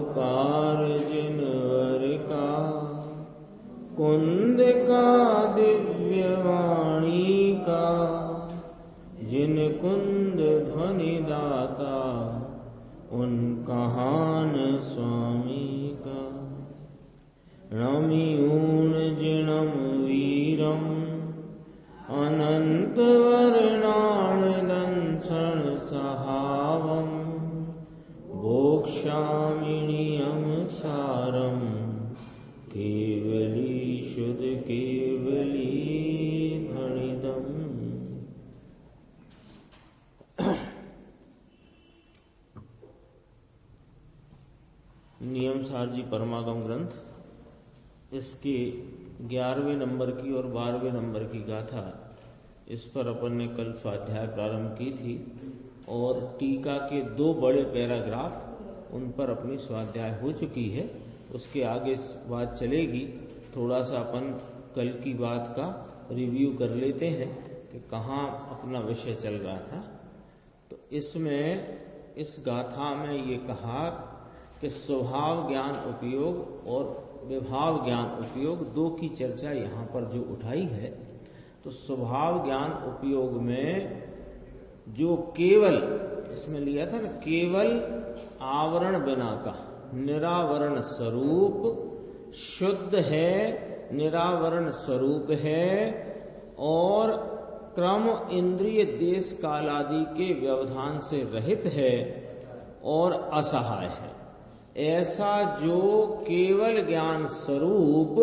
उपकार जिनवर का, कुंद का दिव्य वाणी का, जिन कुंद ध्वनि दाता, उन कहान स्वामी का। नमियून जिणम वीरम, अनंत वर्णाण दंसन सहावम, भोक्ष्यामिनियम सारम, केवली शुद्ध केवली भणिदम। नियम सार जी परमागम ग्रंथ, इसके 11वें नंबर की और 12वें नंबर की गाथा, इस पर अपन ने कल स्वाध्याय प्रारंभ की थी और टीका के 2 बड़े पैराग्राफ उन पर अपनी स्वाध्याय हो चुकी है। उसके आगे बात चलेगी। थोड़ा सा अपन कल की बात का रिव्यू कर लेते हैं कि कहाँ अपना विषय चल रहा था। तो इसमें इस गाथा में ये कहा कि स्वभाव ज्ञान उपयोग और विभाव ज्ञान उपयोग 2 की चर्चा यहाँ पर जो उठाई है। तो स्वभाव ज्ञान उपयोग में जो केवल इसमें लिया था ना, केवल आवरण बिना का निरावरण स्वरूप शुद्ध है, निरावरण स्वरूप है और क्रम इंद्रिय देश काल आदि के व्यवधान से रहित है और असहाय है। ऐसा जो केवल ज्ञान स्वरूप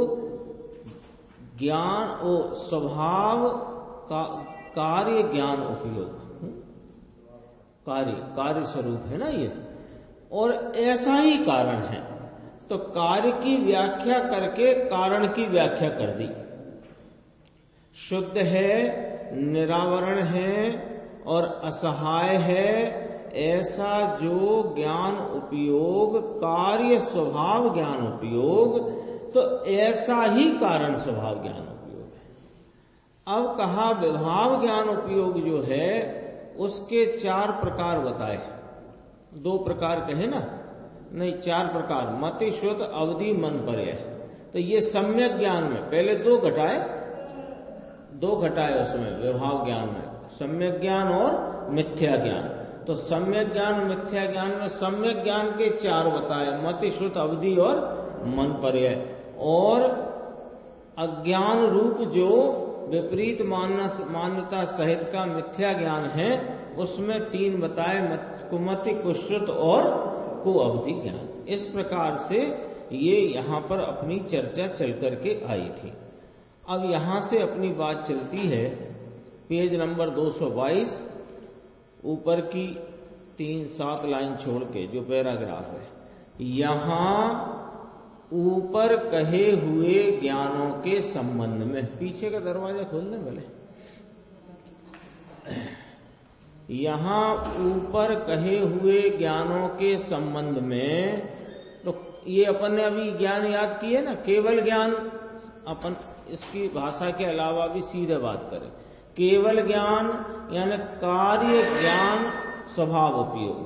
ज्ञान और स्वभाव का कार्य ज्ञान उपयोग, कार्य स्वरूप है ना ये, और ऐसा ही कारण है। तो कार्य की व्याख्या करके कारण की व्याख्या कर दी। शुद्ध है, निरावरण है और असहाय है, ऐसा जो ज्ञान उपयोग कार्य स्वभाव ज्ञान उपयोग, तो ऐसा ही कारण स्वभाव ज्ञान उपयोग है। अब कहा विभाव ज्ञान उपयोग जो है उसके 4 प्रकार बताए। 2 प्रकार कहे ना, नहीं 4 प्रकार, मति शुद्ध अवधि मन पर्याय। तो ये सम्यक ज्ञान में पहले 2 घटाए उसमें विभाव ज्ञान में, सम्यक ज्ञान और मिथ्या ज्ञान। तो सम्यक ज्ञान मिथ्या ज्ञान में सम्यक ज्ञान के 4 बताए, मति श्रुत अवधि और मन पर्याय। और अज्ञान रूप जो विपरीत मान्यता सहित का मिथ्या ज्ञान है उसमें 3 बताए, कुमति कुश्रुत और कुअवधि ज्ञान। इस प्रकार से ये यहाँ पर अपनी चर्चा चल करके आई थी। अब यहाँ से अपनी बात चलती है पेज नंबर 222, ऊपर की 3-7 लाइन छोड़ के जो पैराग्राफ है। यहाँ ऊपर कहे हुए ज्ञानों के संबंध में, पीछे का दरवाजा खोलने वाले, यहाँ ऊपर कहे हुए ज्ञानों के संबंध में, तो ये अपन ने अभी ज्ञान याद किए ना, केवल ज्ञान, अपन इसकी भाषा के अलावा भी सीधे बात करें। केवल ज्ञान यानी कार्य ज्ञान स्वभाव उपयोग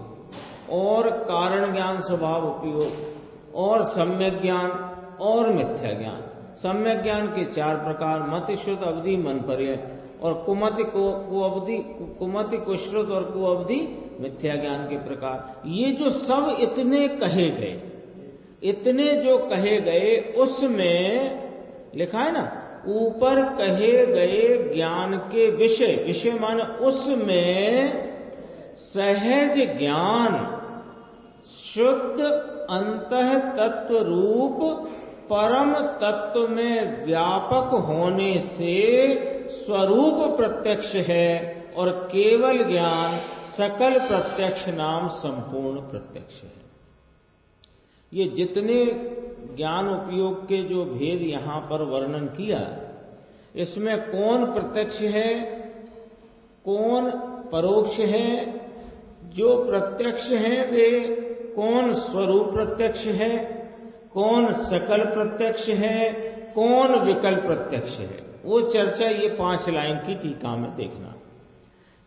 और कारण ज्ञान स्वभाव उपयोग और सम्यक ज्ञान और मिथ्या ज्ञान। सम्यक ज्ञान के 4 प्रकार, मति शुद्ध अवधि मन पर्याय, और कुमति कुश्रुत और कुअवधि मिथ्या ज्ञान के प्रकार। ये जो सब इतने कहे गए, इतने जो कहे गए उसमें लिखा है ना, ऊपर कहे गए ज्ञान के विषय, विषय माने उसमें सहज ज्ञान शुद्ध अंतः तत्व रूप परम तत्व में व्यापक होने से स्वरूप प्रत्यक्ष है और केवल ज्ञान सकल प्रत्यक्ष नाम संपूर्ण प्रत्यक्ष है। ये जितने ज्ञान उपयोग के जो भेद यहाँ पर वर्णन किया, इसमें कौन प्रत्यक्ष है, कौन परोक्ष है, जो प्रत्यक्ष है वे कौन स्वरूप प्रत्यक्ष है, कौन सकल प्रत्यक्ष है, कौन विकल्प प्रत्यक्ष है, वो चर्चा ये 5 लाइन की टीका में देखना।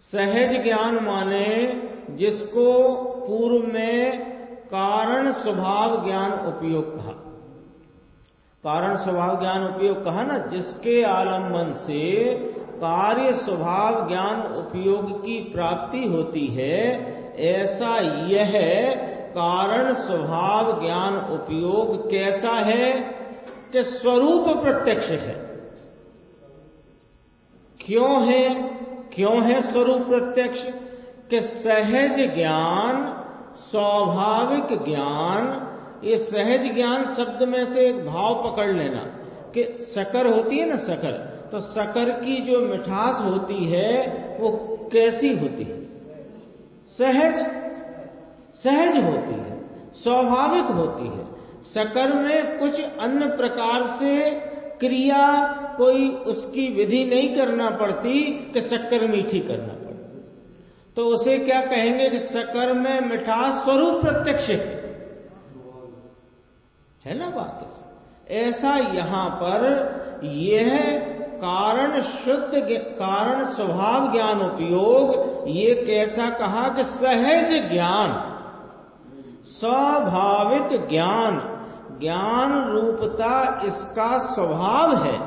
सहज ज्ञान माने जिसको पूर्व में कारण स्वभाव ज्ञान उपयोग कहा। कारण स्वभाव ज्ञान उपयोग कहा ना, जिसके आलम्बन से कार्य स्वभाव ज्ञान उपयोग की प्राप्ति होती है, ऐसा यह कारण स्वभाव ज्ञान उपयोग कैसा है कि स्वरूप प्रत्यक्ष है। क्यों है स्वरूप प्रत्यक्ष? कि सहज ज्ञान, स्वाभाविक ज्ञान, ये सहज ज्ञान शब्द में से एक भाव पकड़ लेना कि शक्कर होती है ना, शक्कर, तो शक्कर की जो मिठास होती है वो कैसी होती है? सहज होती है, स्वाभाविक होती है। शक्कर में कुछ अन्य प्रकार से क्रिया, कोई उसकी विधि नहीं करना पड़ती कि शक्कर मीठी करना पड़ती। तो उसे क्या कहेंगे कि शक्कर में मिठास स्वरूप प्रत्यक्ष है ना बात। ऐसा यहां पर यह कारण शुद्ध कारण स्वभाव ज्ञान उपयोग, ये कैसा कहा कि सहज ज्ञान, स्वाभाविक ज्ञान, ज्ञान रूपता इसका स्वभाव है,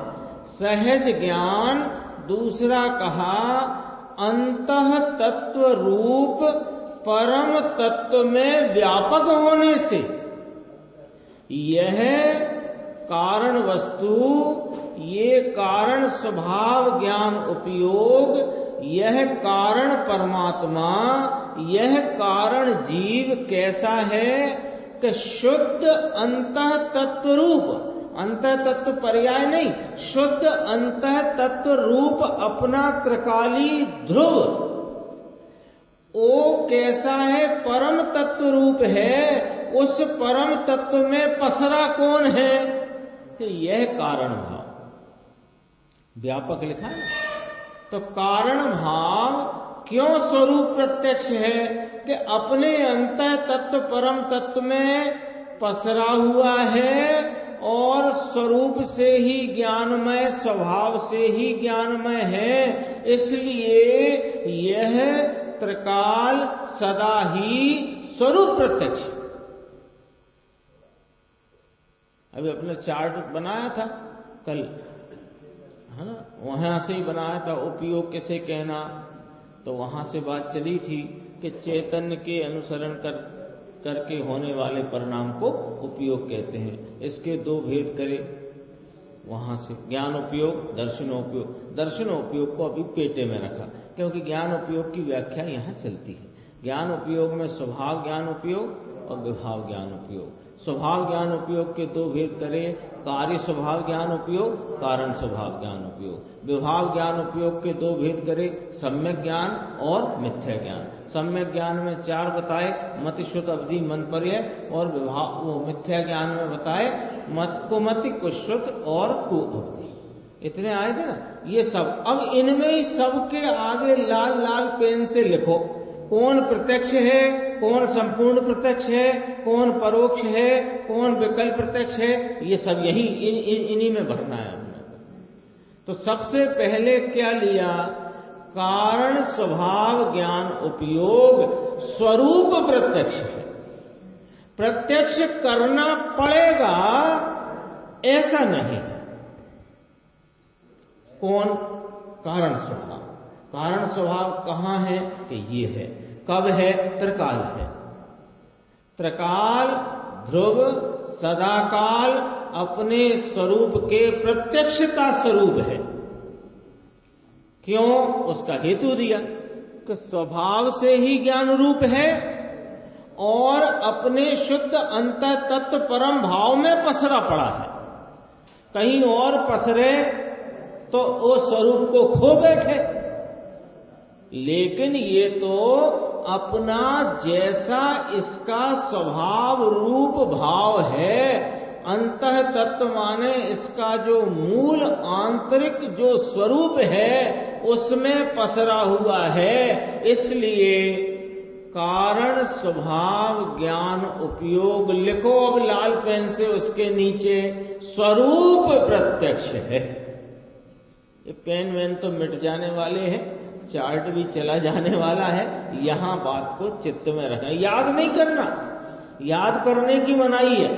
सहज ज्ञान। दूसरा कहा अंतः तत्व रूप परम तत्व में व्यापक होने से यह कारण वस्तु, ये कारण स्वभाव ज्ञान उपयोग, यह कारण परमात्मा, यह कारण जीव कैसा है कि शुद्ध अंतः तत्व रूप, अंतः तत्व पर्याय नहीं, शुद्ध अंतः तत्व रूप अपना त्रिकाली ध्रुव, वो कैसा है? परम तत्व रूप है। उस परम तत्व में पसरा कौन है? कि यह कारण भाव, व्यापक लिखा है। तो कारण भाव क्यों स्वरूप प्रत्यक्ष है? कि अपने अंतः तत्व परम तत्व में पसरा हुआ है और स्वरूप से ही ज्ञानमय, स्वभाव से ही ज्ञानमय है, इसलिए यह त्रिकाल सदा ही स्वरूप प्रत्यक्ष। अभी अपने चार्ट बनाया था कल, है ना, वहां से ही बनाया था। उपयोग किसे कहना, तो वहां से बात चली थी कि चैतन्य के अनुसरण करके होने वाले परिणाम को उपयोग कहते हैं। इसके दो भेद करे वहां से, ज्ञान उपयोग, दर्शनोपयोग। दर्शनोपयोग को अभी पेटे में रखा क्योंकि ज्ञान उपयोग की व्याख्या यहाँ चलती है। ज्ञान उपयोग में स्वभाव ज्ञान उपयोग और विभाव ज्ञान उपयोग। स्वभाव ज्ञान उपयोग के दो भेद करे, कार्य स्वभाव ज्ञान उपयोग, कारण स्वभाव ज्ञान उपयोग। विभाव ज्ञान उपयोग के दो भेद करे, सम्यक ज्ञान और मिथ्या ज्ञान। सम्यक ज्ञान में चार बताए, मति श्रुत अवधि मन पर्यय, और विभाव वो मिथ्या ज्ञान में बताए मत को मति को श्रुत और को अवधि। इतने आए थे ना ये सब। अब इनमें ही सबके आगे लाल लाल पेन से लिखो कौन प्रत्यक्ष है, कौन संपूर्ण प्रत्यक्ष है, कौन परोक्ष है, कौन विकल्प प्रत्यक्ष है। ये सब यही इन्हीं में भरना है हमने। तो सबसे पहले क्या लिया? कारण स्वभाव ज्ञान उपयोग स्वरूप प्रत्यक्ष है। प्रत्यक्ष करना पड़ेगा ऐसा नहीं। कौन? कारण स्वभाव। कारण स्वभाव कहाँ है? कि ये है। कब है? त्रिकाल है। त्रिकाल ध्रुव सदाकाल अपने स्वरूप के प्रत्यक्षता स्वरूप है। क्यों? उसका हेतु दिया कि स्वभाव से ही ज्ञान रूप है और अपने शुद्ध अंतः तत्व परम भाव में पसरा पड़ा है। कहीं और पसरे तो वो स्वरूप को खो बैठे, लेकिन ये तो अपना जैसा इसका स्वभाव रूप भाव है, अंतः तत्व माने इसका जो मूल आंतरिक जो स्वरूप है उसमें पसरा हुआ है। इसलिए कारण स्वभाव ज्ञान उपयोग लिखो अब लाल पेन से उसके नीचे, स्वरूप प्रत्यक्ष है। ये पेन वेन तो मिट जाने वाले हैं, चार्ट भी चला जाने वाला है। यहां बात को चित्त में रखना, याद नहीं करना। याद करने की मनाही है,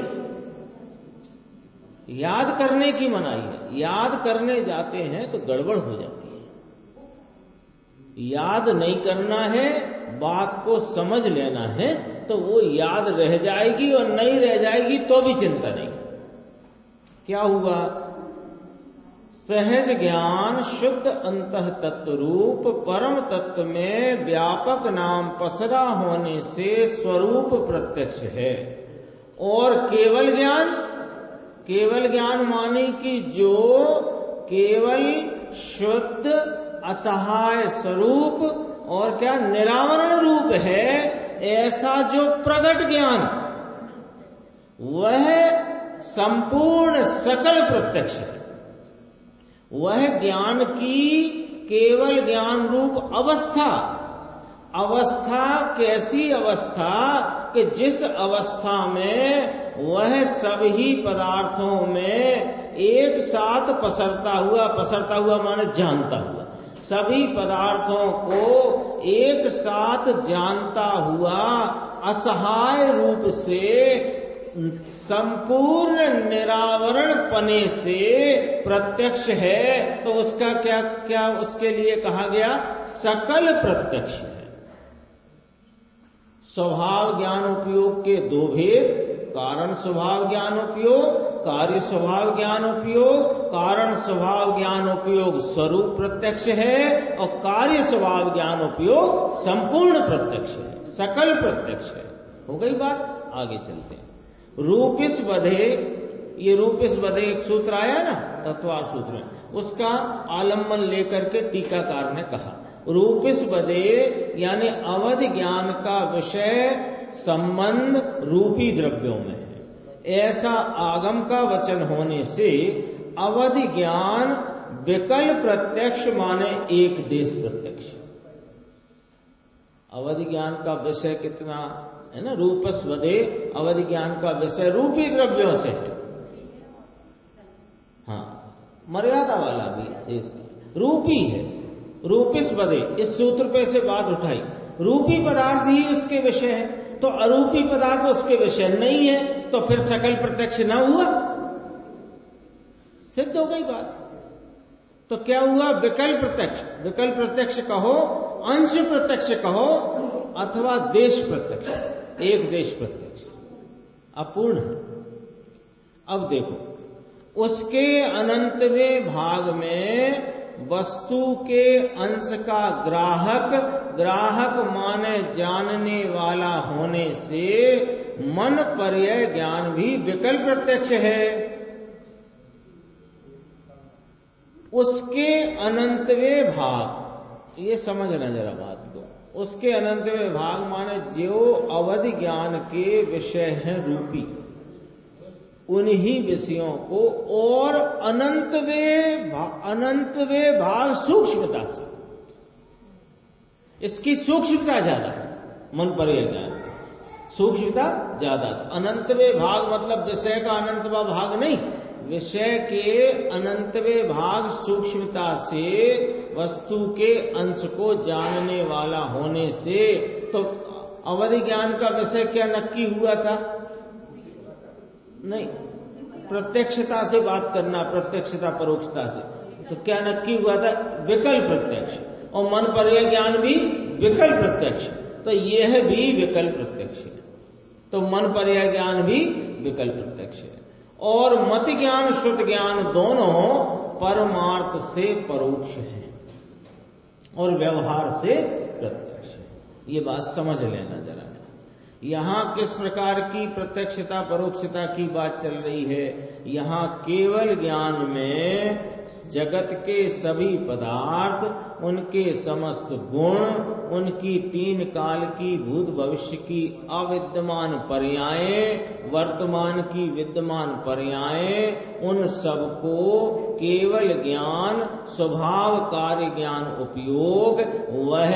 याद करने की मनाही है। याद करने जाते हैं तो गड़बड़ हो जाती है। याद नहीं करना है, बात को समझ लेना है, तो वो याद रह जाएगी, और नहीं रह जाएगी तो भी चिंता नहीं। क्या हुआ? सहज ज्ञान शुद्ध अंतः तत्व रूप परम तत्व में व्यापक नाम पसरा होने से स्वरूप प्रत्यक्ष है। और केवल ज्ञान, केवल ज्ञान माने कि जो केवल शुद्ध असहाय स्वरूप और क्या निरावरण रूप है, ऐसा जो प्रगट ज्ञान, वह संपूर्ण सकल प्रत्यक्ष है। वह ज्ञान की केवल ज्ञान रूप अवस्था, अवस्था कैसी अवस्था कि जिस अवस्था में वह सभी पदार्थों में एक साथ पसरता हुआ माने जानता हुआ, सभी पदार्थों को एक साथ जानता हुआ असहाय रूप से संपूर्ण निरावरण पने से प्रत्यक्ष है। तो उसका क्या क्या उसके लिए कहा गया? सकल प्रत्यक्ष है। स्वभाव ज्ञान उपयोग के दो भेद, कारण स्वभाव ज्ञान उपयोग, कार्य स्वभाव ज्ञान उपयोग। कारण स्वभाव ज्ञान उपयोग स्वरूप प्रत्यक्ष है, और कार्य स्वभाव ज्ञान उपयोग संपूर्ण प्रत्यक्ष है, सकल प्रत्यक्ष है। हो गई बात? आगे चलते हैं। रूपिस बधे, ये रूपिस बधे एक सूत्र आया ना तत्वार सूत्र में, उसका आलम्बन लेकर के टीकाकार ने कहा रूपिस बधे यानी अवधि ज्ञान का विषय संबंध रूपी द्रव्यों में है। ऐसा आगम का वचन होने से अवधि ज्ञान विकल्प प्रत्यक्ष माने एक देश प्रत्यक्ष। अवधि ज्ञान का विषय कितना है ना? रूपस वधे, अवधि ज्ञान का विषय रूपी द्रव्यों से है। हाँ, मर्यादा वाला भी देश रूपी है। रूपिस वधे, इस सूत्र पे से बात उठाई, रूपी पदार्थ ही उसके विषय है, तो अरूपी पदार्थ उसके विषय नहीं है, तो फिर सकल प्रत्यक्ष ना हुआ, सिद्ध हो गई बात। तो क्या हुआ? विकल्प प्रत्यक्ष। विकल्प प्रत्यक्ष कहो, अंश प्रत्यक्ष कहो, अथवा देश प्रत्यक्ष, एक देश प्रत्यक्ष अपूर्ण है। अब देखो, उसके अनंतवें भाग में वस्तु के अंश का ग्राहक, ग्राहक माने जानने वाला होने से मन पर्याय ज्ञान भी विकल्प प्रत्यक्ष है। उसके अनंतवें भाग, ये समझना जरा बात को, उसके अनंतवें भाग माने जो अवधि ज्ञान के विषय हैं रूपी, उन्हीं विषयों को और अनंतवें भाग सूक्ष्मता से, इसकी सूक्ष्मता ज्यादा है, मन पर्याय ज्ञान सूक्ष्मता ज्यादा। अनंतवें भाग मतलब विषय का अनंतवा भाग नहीं, विषय के अनंतवें भाग सूक्ष्मता से वस्तु के अंश को जानने वाला होने से। तो अवधि ज्ञान का विषय क्या नक्की हुआ था? नहीं, प्रत्यक्षता से बात करना, प्रत्यक्षता परोक्षता से। तो क्या नक्की हुआ था? विकल्प प्रत्यक्ष। और मन पर्याय ज्ञान भी विकल्प प्रत्यक्ष, तो यह भी विकल्प प्रत्यक्ष है। तो मन पर्याय ज्ञान भी विकल्प प्रत्यक्ष है। और मत ज्ञान श्रुत ज्ञान दोनों परमार्थ से परोक्ष है और व्यवहार से प्रत्यक्ष है। ये बात समझ लेना जरा। यहां किस प्रकार की प्रत्यक्षता परोक्षता की बात चल रही है? यहां केवल ज्ञान में जगत के सभी पदार्थ, उनके समस्त गुण, उनकी तीन काल की भूत भविष्य की अविद्यमान पर्यायें, वर्तमान की विद्यमान पर्यायें, उन सबको केवल ज्ञान, स्वभाव कार्य ज्ञान उपयोग, वह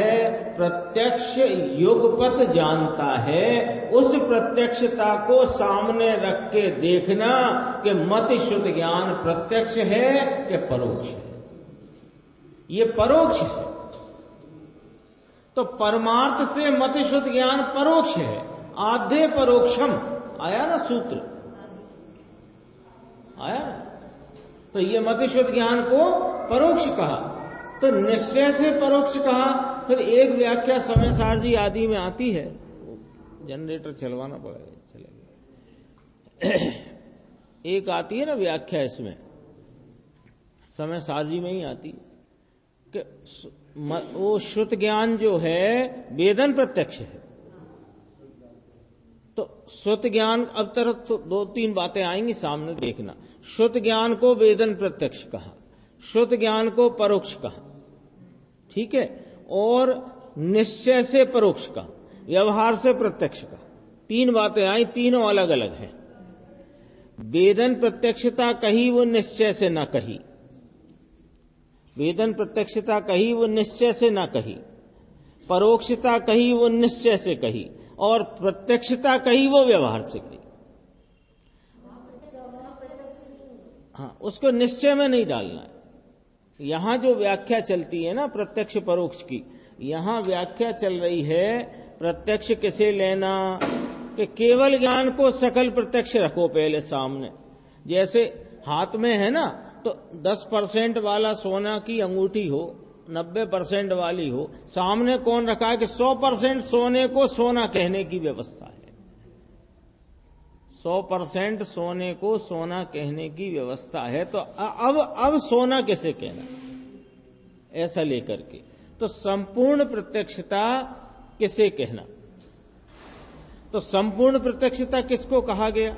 प्रत्यक्ष युगपत जानता है। उस प्रत्यक्षता को सामने रख के देखना कि मति शुद्ध ज्ञान प्रत्यक्ष है कि परोक्ष है। ये परोक्ष है। तो परमार्थ से मति शुद्ध ज्ञान परोक्ष है, आधे परोक्षम, आया ना सूत्र, आया ना। तो ये मति शुद्ध ज्ञान को परोक्ष कहा, तो निश्चय से परोक्ष कहा। फिर एक व्याख्या समय सारजी आदि में आती है, जनरेटर चलवाना पड़ेगा, चलेगा। एक आती है ना व्याख्या इसमें, समय सारजी में ही आती कि वो श्रुत ज्ञान जो है वेदन प्रत्यक्ष है। तो श्रुत ज्ञान, अब तरफ तो 2-3 बातें आएंगी सामने, देखना। श्रुत ज्ञान को वेदन प्रत्यक्ष कहा, श्रुत ज्ञान को परोक्ष कहा, ठीक है, और निश्चय से परोक्ष कहा, व्यवहार से प्रत्यक्ष कहा। 3 बातें आई, तीनों अलग अलग हैं। वेदन प्रत्यक्षता कही, वो निश्चय से ना कही। वेदन प्रत्यक्षता कही, वो निश्चय से ना कही। परोक्षता कही, वो निश्चय से कही। और प्रत्यक्षता कही, वो व्यवहार से कही। हाँ, उसको निश्चय में नहीं डालना है। यहां जो व्याख्या चलती है ना प्रत्यक्ष परोक्ष की, यहां व्याख्या चल रही है प्रत्यक्ष किसे लेना, कि केवल ज्ञान को सकल प्रत्यक्ष रखो पहले सामने। जैसे हाथ में है ना, तो 10% वाला सोना की अंगूठी हो, 90% वाली हो, सामने कौन रखा है कि 100% सोने को सोना कहने की व्यवस्था है। 100% सोने को सोना कहने की व्यवस्था है। तो अब सोना किसे कहना, ऐसा लेकर के, तो संपूर्ण प्रत्यक्षता किसे कहना। तो संपूर्ण प्रत्यक्षता किसको कहा गया,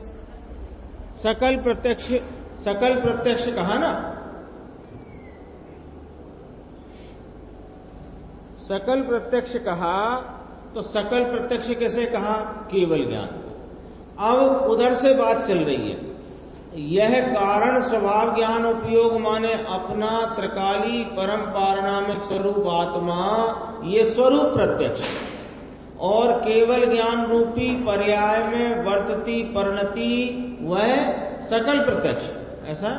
सकल प्रत्यक्ष कहा ना। सकल प्रत्यक्ष कहा, तो सकल प्रत्यक्ष कैसे कहा, केवल ज्ञान को। अब उधर से बात चल रही है, यह कारण स्वभाव ज्ञान उपयोग माने अपना त्रिकाली परम पारणामिक स्वरूप आत्मा, ये स्वरूप प्रत्यक्ष, और केवल ज्ञान रूपी पर्याय में वर्तती परिणति वह सकल प्रत्यक्ष, ऐसा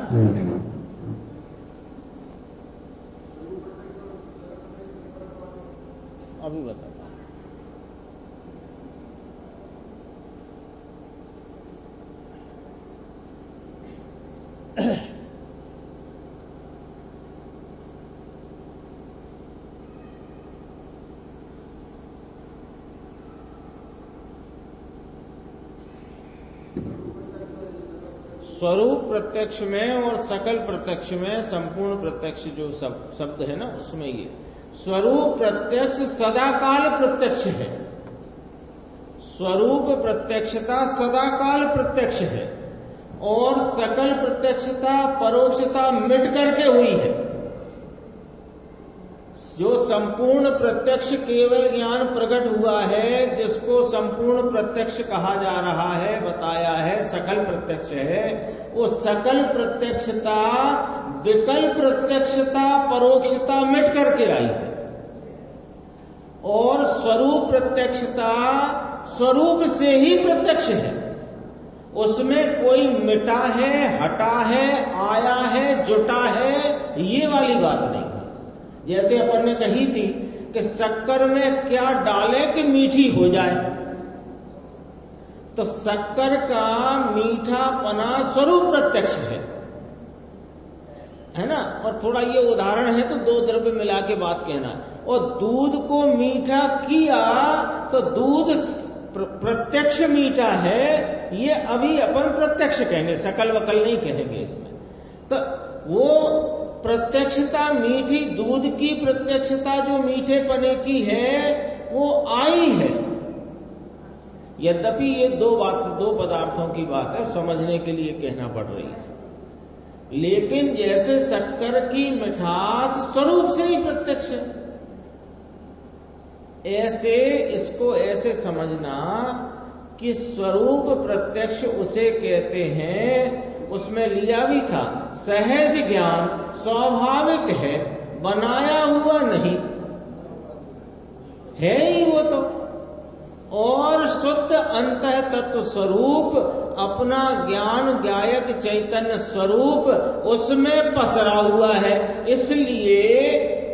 अभी बताता हूं। स्वरूप प्रत्यक्ष में और सकल प्रत्यक्ष में संपूर्ण प्रत्यक्ष जो शब्द है ना, उसमें ये स्वरूप प्रत्यक्ष सदाकाल प्रत्यक्ष है। स्वरूप प्रत्यक्षता सदाकाल प्रत्यक्ष है, और सकल प्रत्यक्षता परोक्षता मिट करके हुई है। जो संपूर्ण प्रत्यक्ष केवल ज्ञान प्रकट हुआ है, जिसको संपूर्ण प्रत्यक्ष कहा जा रहा है, बताया है सकल प्रत्यक्ष है, वो सकल प्रत्यक्षता विकल्प प्रत्यक्षता परोक्षता मिट करके आई है। और स्वरूप प्रत्यक्षता स्वरूप से ही प्रत्यक्ष है, उसमें कोई मिटा है, हटा है, आया है, जुटा है, ये वाली बात नहीं है। जैसे अपन ने कही थी कि शक्कर में क्या डाले कि मीठी हो जाए, तो शक्कर का मीठापना स्वरूप प्रत्यक्ष है ना। और थोड़ा ये उदाहरण है तो 2 द्रव्य मिला के बात कहना है। और दूध को मीठा किया तो दूध प्रत्यक्ष मीठा है, ये अभी अपन प्रत्यक्ष कहेंगे, सकल वकल नहीं कहेंगे इसमें। तो वो प्रत्यक्षता मीठी, दूध की प्रत्यक्षता जो मीठे पने की है वो आई है। यद्यपि ये 2 पदार्थों की बात है, समझने के लिए कहना पड़ रही है। लेकिन जैसे शक्कर की मिठास स्वरूप से ही प्रत्यक्ष है, ऐसे इसको ऐसे समझना कि स्वरूप प्रत्यक्ष उसे कहते हैं। उसमें लिया भी था, सहज ज्ञान स्वाभाविक है, बनाया हुआ नहीं है ही वो तो। और शुद्ध अंतः तत्व स्वरूप अपना ज्ञान गायक चैतन्य स्वरूप उसमें पसरा हुआ है। इसलिए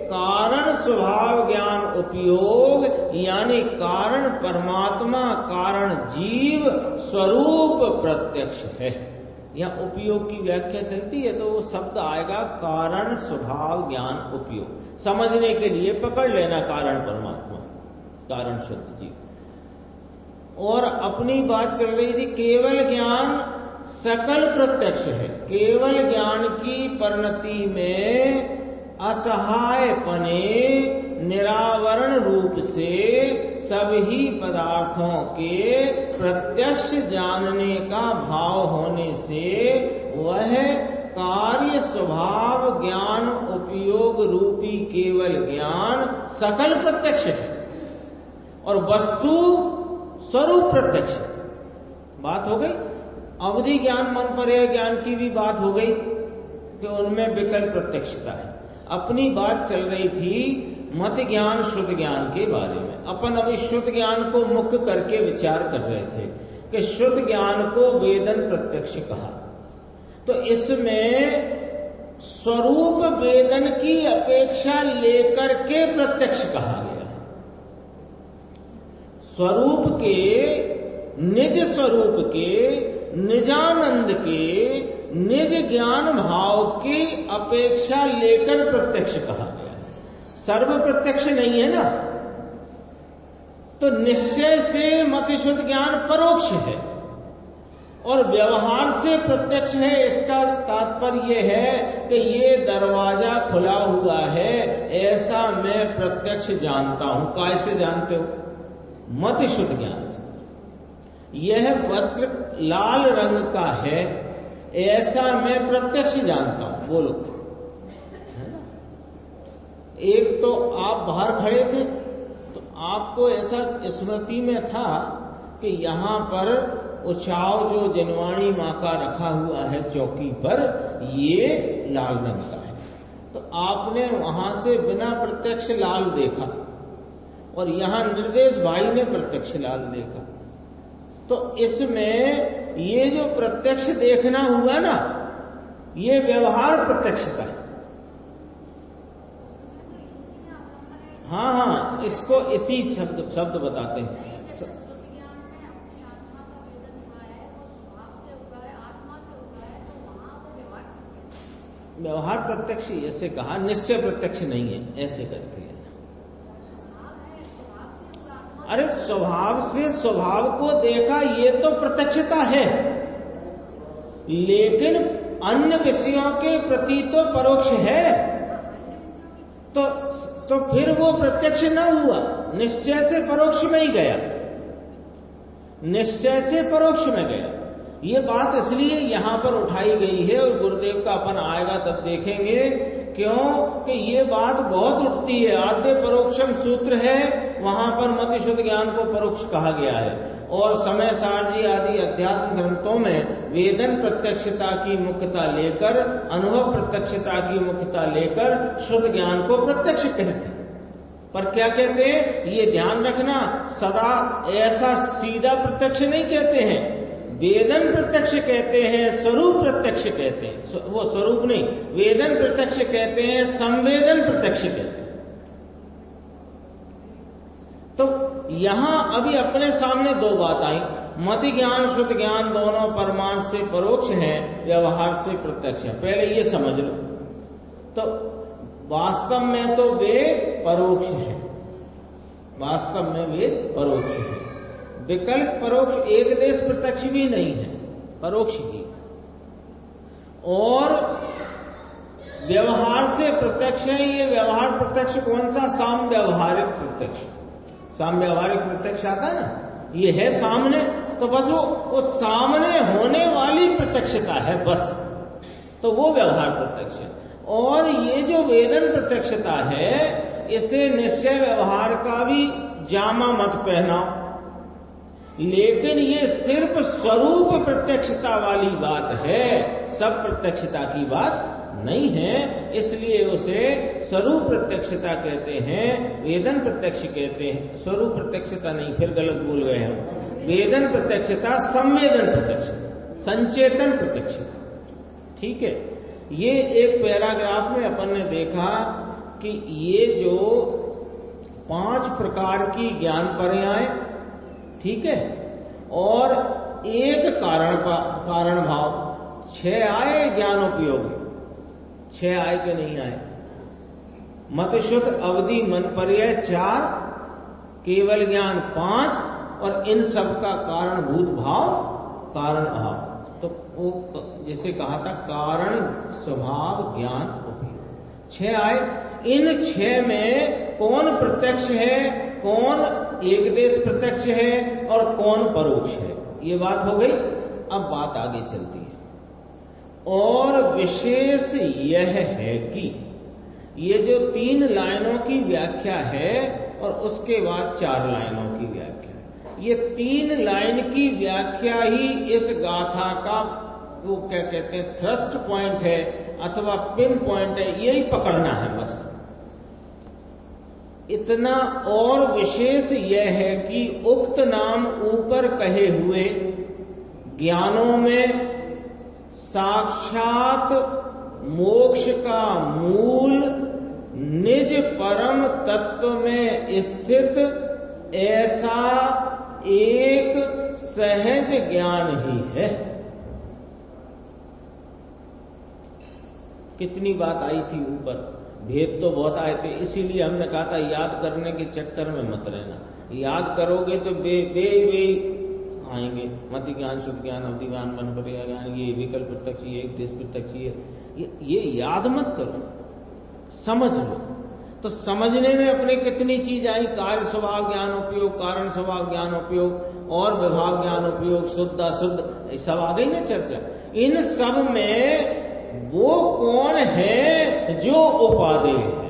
कारण स्वभाव ज्ञान उपयोग, यानी कारण परमात्मा कारण जीव स्वरूप प्रत्यक्ष है। यहाँ उपयोग की व्याख्या चलती है तो वो शब्द आएगा कारण स्वभाव ज्ञान उपयोग। समझने के लिए पकड़ लेना कारण परमात्मा, कारण शुद्ध जीव। और अपनी बात चल रही थी केवल ज्ञान सकल प्रत्यक्ष है। केवल ज्ञान की परिणति में असहाय पने निरावरण रूप से सभी पदार्थों के प्रत्यक्ष जानने का भाव होने से वह कार्य स्वभाव ज्ञान उपयोग रूपी केवल ज्ञान सकल प्रत्यक्ष है और वस्तु स्वरूप प्रत्यक्ष। बात हो गई। अवधि ज्ञान मन परे ज्ञान की भी बात हो गई कि उनमें विकल्प प्रत्यक्षता है। अपनी बात चल रही थी मत ज्ञान शुद्ध ज्ञान के बारे में। अपन अभी शुद्ध ज्ञान को मुख्य करके विचार कर रहे थे कि शुद्ध ज्ञान को वेदन प्रत्यक्ष कहा। तो इसमें स्वरूप वेदन की अपेक्षा लेकर के प्रत्यक्ष कहा गया। स्वरूप के, निज स्वरूप के, निजानंद के, निज ज्ञान भाव की अपेक्षा लेकर प्रत्यक्ष कहा गया। सर्व प्रत्यक्ष नहीं है ना, तो निश्चय से मति शुद्ध ज्ञान परोक्ष है और व्यवहार से प्रत्यक्ष है। इसका तात्पर्य है कि ये दरवाजा खुला हुआ है, ऐसा मैं प्रत्यक्ष जानता हूं। कैसे जानते हो? मति शुद्ध ज्ञान से। यह वस्त्र लाल रंग का है, ऐसा मैं प्रत्यक्ष जानता हूं। बोलो, है ना? एक तो आप बाहर खड़े थे तो आपको ऐसा स्मृति में था कि यहां पर उछाव जो जनवाणी माँ का रखा हुआ है चौकी पर, ये लाल रंग का है। तो आपने वहां से बिना प्रत्यक्ष लाल देखा और यहां निर्देश भाई ने प्रत्यक्ष लाल देखा। तो इसमें ये जो प्रत्यक्ष देखना हुआ ना, ये व्यवहार प्रत्यक्षता है। हाँ, इसको इसी शब्द बताते हैं। व्यवहार प्रत्यक्ष ऐसे कहा, निश्चय प्रत्यक्ष नहीं है ऐसे करके। अरे स्वभाव से स्वभाव को देखा, ये तो प्रत्यक्षता है, लेकिन अन्य विषयों के प्रति तो परोक्ष है। तो फिर वो प्रत्यक्ष न हुआ, निश्चय से परोक्ष में ही गया, निश्चय से परोक्ष में गया। ये बात इसलिए यहां पर उठाई गई है और गुरुदेव का अपन आएगा तब देखेंगे क्यों कि ये बात बहुत उठती है। आद्य परोक्षम सूत्र है, वहां पर मति शुद्ध ज्ञान को परोक्ष कहा गया है। और समय सारजी आदि अध्यात्म ग्रंथों में वेदन प्रत्यक्षता की मुख्यता लेकर, अनुभव प्रत्यक्षता की मुख्यता लेकर शुद्ध ज्ञान को प्रत्यक्ष कहते हैं। पर क्या कहते हैं, ये ध्यान रखना, सदा ऐसा सीधा प्रत्यक्ष नहीं कहते हैं। वेदन प्रत्यक्ष कहते हैं, स्वरूप प्रत्यक्ष कहते हैं। वो स्वरूप नहीं, वेदन प्रत्यक्ष कहते हैं, संवेदन प्रत्यक्ष कहते हैं। तो यहां अभी अपने सामने दो बात आई, मति ज्ञान शुद्ध ज्ञान दोनों परमार्थ से परोक्ष हैं, व्यवहार से प्रत्यक्ष है। पहले ये समझ लो। तो वास्तव में तो वे परोक्ष हैं, वास्तव में वे परोक्ष हैं। विकल्प परोक्ष, एक देश प्रत्यक्ष भी नहीं है, परोक्ष ही। और व्यवहार से प्रत्यक्ष है। ये व्यवहार प्रत्यक्ष कौन सा? साम व्यवहारिक प्रत्यक्ष। साम व्यवहारिक प्रत्यक्ष आता है ना, ये है सामने, तो बस वो सामने होने वाली प्रत्यक्षता है बस, तो वो व्यवहार प्रत्यक्ष है। और ये जो वेदन प्रत्यक्षता है, इसे निश्चय व्यवहार का भी जामा मत पहनाओ, लेकिन ये सिर्फ स्वरूप प्रत्यक्षता वाली बात है, सब प्रत्यक्षता की बात नहीं है। इसलिए उसे स्वरूप प्रत्यक्षता कहते हैं, वेदन प्रत्यक्ष कहते हैं। स्वरूप प्रत्यक्षता नहीं, फिर गलत बोल गए हम। वेदन प्रत्यक्षता, संवेदन प्रत्यक्ष, संचेतन प्रत्यक्ष। ठीक है। ये एक पैराग्राफ में अपन ने देखा कि ये जो 5 प्रकार की ज्ञान पर्याय, ठीक है, और एक कारण भाव, 6 आए ज्ञानोपयोगी, 6 आए के नहीं आए। मत शुद्ध अवधि मन पर्याय 4, केवल ज्ञान 5, और इन सब का कारणभूत भाव कारण भाव। तो वो जैसे कहा था कारण स्वभाव ज्ञान उपयोग 6 आए। इन 6 में कौन प्रत्यक्ष है, कौन एकदेश प्रत्यक्ष है और कौन परोक्ष है, ये बात हो गई। अब बात आगे चलती है। और विशेष यह है कि ये जो 3 लाइनों की व्याख्या है और उसके बाद 4 लाइनों की व्याख्या है, ये 3 लाइन की व्याख्या ही इस गाथा का वो क्या कहते हैं थ्रस्ट पॉइंट है अथवा पिन पॉइंट है, यही पकड़ना है बस। इतना और विशेष यह है कि उक्त नाम ऊपर कहे हुए ज्ञानों में साक्षात मोक्ष का मूल निज परम तत्व में स्थित ऐसा एक सहज ज्ञान ही है। कितनी बात आई थी ऊपर, भेद तो बहुत आए थे, इसीलिए हमने कहा था याद करने के चक्कर में मत रहना। याद करोगे तो बे आएंगे, मति ज्ञान, शुद्ध ज्ञान, अवधि ज्ञान, मन पर्याय ज्ञान, ये विकल्प प्रत्यक्ष, ये एक देश प्रत्यक्ष, ये याद मत करो, समझ लो। तो समझने में अपने कितनी चीज आई, कार्य स्वभाव ज्ञान उपयोग, कारण स्वभाव ज्ञान उपयोग और विभाग ज्ञान उपयोग, शुद्ध अशुद्ध, सब आ गई ना चर्चा। इन सब में वो कौन है जो उपादेय है?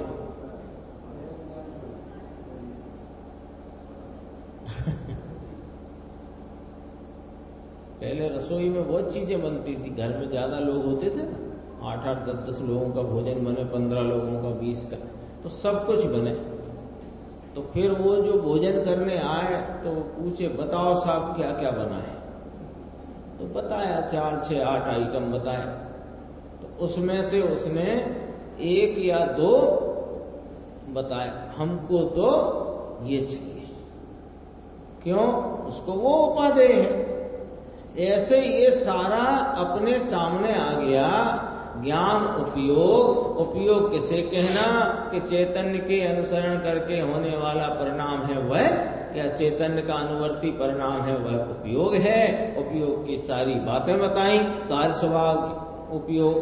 पहले रसोई में बहुत चीजें बनती थी, घर में ज्यादा लोग होते थे ना, 8-8, 10-10 लोगों का भोजन बने, 15 लोगों का, 20 का, तो सब कुछ बने। तो फिर वो जो भोजन करने आए तो पूछे बताओ साहब क्या क्या बना है, तो बताया 4, 6, 8 आइटम बताए। तो उसमें से उसने 1 या 2 बताए, हमको तो ये चाहिए, क्यों? उसको वो उपादेय है। ऐसे ये सारा अपने सामने आ गया। ज्ञान उपयोग किसे कहना कि चैतन्य के अनुसरण करके होने वाला परिणाम है वह, या चैतन्य का अनुवर्ती परिणाम है वह उपयोग है। उपयोग की सारी बातें बताई, कार्य स्वभाव उपयोग,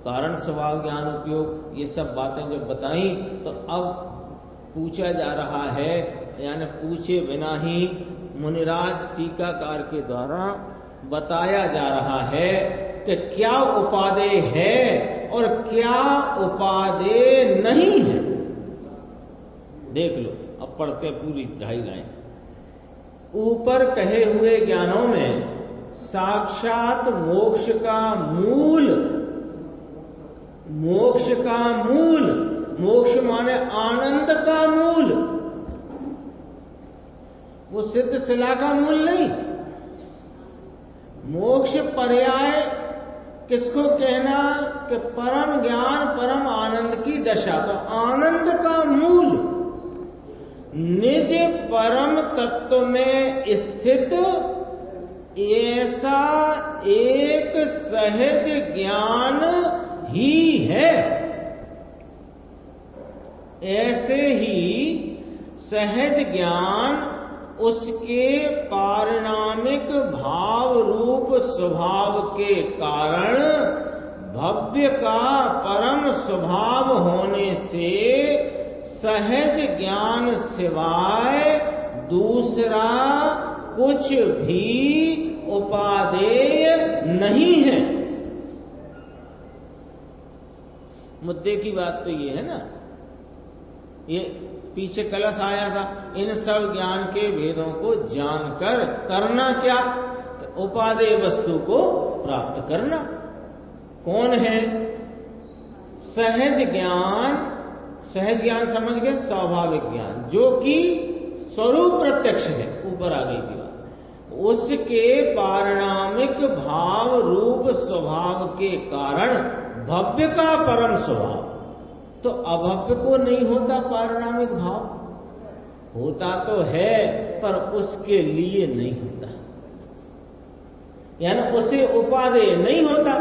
कारण स्वभाव ज्ञान उपयोग, ये सब बातें जब बताई तो अब पूछा जा रहा है, यानी पूछे बिना ही मुनिराज टीकाकार के द्वारा बताया जा रहा है कि क्या उपादेय है और क्या उपादेय नहीं है। देख लो, अब पढ़ते पूरी 2.5 लाइन। ऊपर कहे हुए ज्ञानों में साक्षात मोक्ष का मूल, मोक्ष माने आनंद का मूल, वो सिद्ध शिला का मूल नहीं। मोक्ष पर्याय किसको कहना कि परम ज्ञान, परम आनंद की दशा। तो आनंद का मूल निज परम तत्व में स्थित ऐसा एक सहज ज्ञान ही है। ऐसे ही सहज ज्ञान उसके पारिणामिक भाव रूप स्वभाव के कारण भव्य का परम स्वभाव होने से सहज ज्ञान सिवाय दूसरा कुछ भी उपादेय नहीं है। मुद्दे की बात तो ये है ना, ये पीछे कलश आया था, इन सब ज्ञान के भेदों को जानकर करना क्या? उपादेय वस्तु को प्राप्त करना। कौन है? सहज ज्ञान। सहज ज्ञान समझ गए? स्वाभाविक ज्ञान, जो कि स्वरूप प्रत्यक्ष है। ऊपर आ गई थी बात। उसके पारिणामिक भाव रूप स्वभाव के कारण भव्य का परम स्वभाव। तो अभव्य को नहीं होता पारिणामिक भाव, होता तो है पर उसके लिए नहीं होता, यानी उसे उपादेय नहीं होता,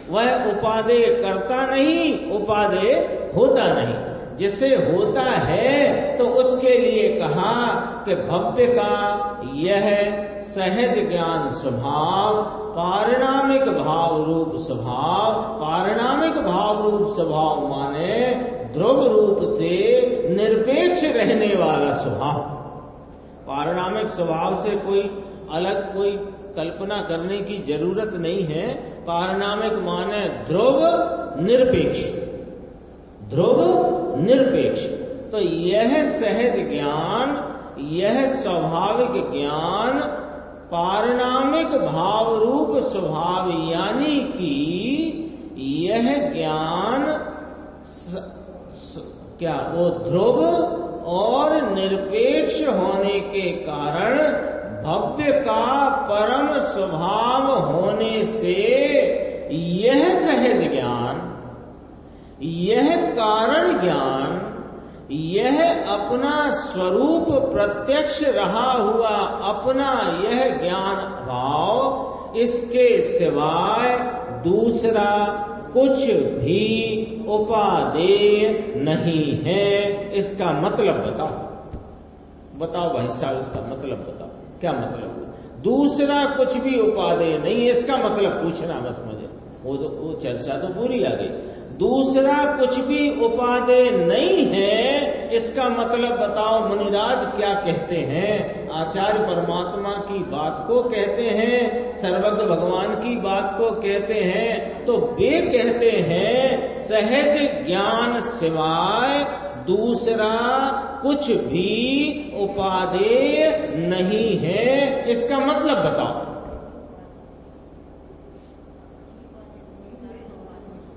वह उपादेय करता नहीं, उपादेय होता नहीं। जिसे होता है तो उसके लिए कहा कि भव्य का यह सहज ज्ञान स्वभाव पारिणामिक भाव रूप स्वभाव, पारिणामिक भाव रूप स्वभाव माने ध्रुव रूप से निरपेक्ष रहने वाला स्वभाव। पारिणामिक स्वभाव से कोई अलग कोई कल्पना करने की जरूरत नहीं है। पारिणामिक माने ध्रुव निरपेक्ष, ध्रुव निरपेक्ष। तो यह सहज ज्ञान, यह स्वाभाविक ज्ञान पारिणामिक भाव रूप स्वभाव, यानी कि यह ज्ञान क्या वो ध्रुव और निरपेक्ष होने के कारण भव्य का परम स्वभाव होने से यह सहज ज्ञान, यह कारण ज्ञान, यह अपना स्वरूप प्रत्यक्ष रहा हुआ अपना यह ज्ञान भाव, इसके सिवाय दूसरा कुछ भी उपादेय नहीं है। इसका मतलब बताओ, बताओ भाई साहब, इसका मतलब बताओ, क्या मतलब? दूसरा कुछ भी उपादेय नहीं है, इसका मतलब पूछना बस मुझे, वो चर्चा तो पूरी आ गई। दूसरा कुछ भी उपादेय नहीं है, इसका मतलब बताओ मुनिराज क्या कहते हैं? आचार्य परमात्मा की बात को कहते हैं, सर्वज्ञ भगवान की बात को कहते हैं। तो वे कहते हैं सहज ज्ञान सिवाय दूसरा कुछ भी उपादेय नहीं है। इसका मतलब बताओ।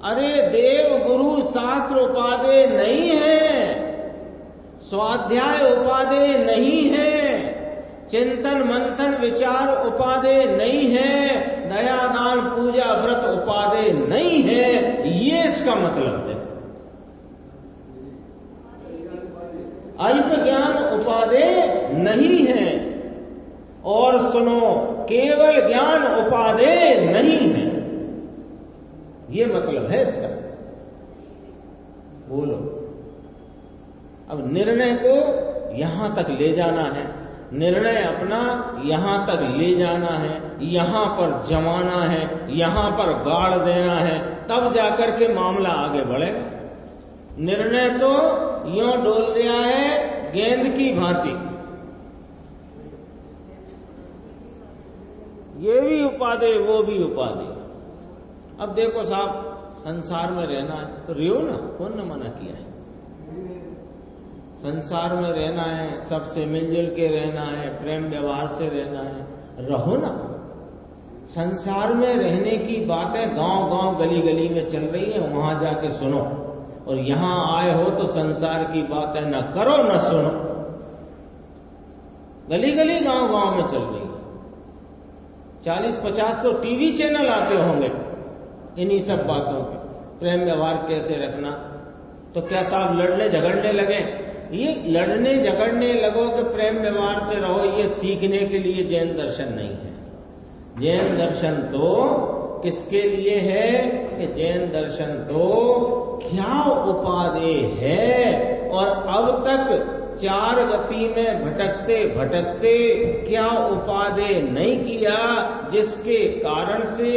अरे देव गुरु शास्त्र उपादेय नहीं है, स्वाध्याय उपादेय नहीं है, चिंतन मंथन विचार उपादेय नहीं है, दया दान पूजा व्रत उपादेय नहीं है, ये इसका मतलब है। अल्प ज्ञान उपादेय नहीं है, और सुनो केवल ज्ञान उपादेय नहीं है, ये मतलब है इसका। बोलो, अब निर्णय को यहां तक ले जाना है, निर्णय अपना यहां तक ले जाना है, यहां पर जमाना है, यहां पर गाड़ देना है, तब जाकर के मामला आगे बढ़ेगा। निर्णय तो यूं डोल रहा है गेंद की भांति, ये भी उपादेय वो भी उपादेय। अब देखो साहब, संसार में रहना है तो रियो ना, कौन न मना किया है? संसार में रहना है, सबसे मिलजुल के रहना है, प्रेम व्यवहार से रहना है, रहो ना। संसार में रहने की बातें गांव गांव गली गली में चल रही है, वहां जाके सुनो। और यहां आए हो तो संसार की बातें न करो न सुनो। गली गली गांव गांव में चल रही है। 40-50 तो टीवी चैनल आते होंगे इन्हीं सब बातों के, प्रेम व्यवहार कैसे रखना। तो क्या साहब लड़ने झगड़ने लगे? ये लड़ने झगड़ने लगो कि प्रेम व्यवहार से रहो, ये सीखने के लिए जैन दर्शन नहीं है। जैन दर्शन तो किसके लिए है कि जैन दर्शन तो क्या उपादेय है, और अब तक चार गति में भटकते भटकते क्या उपादेय नहीं किया, जिसके कारण से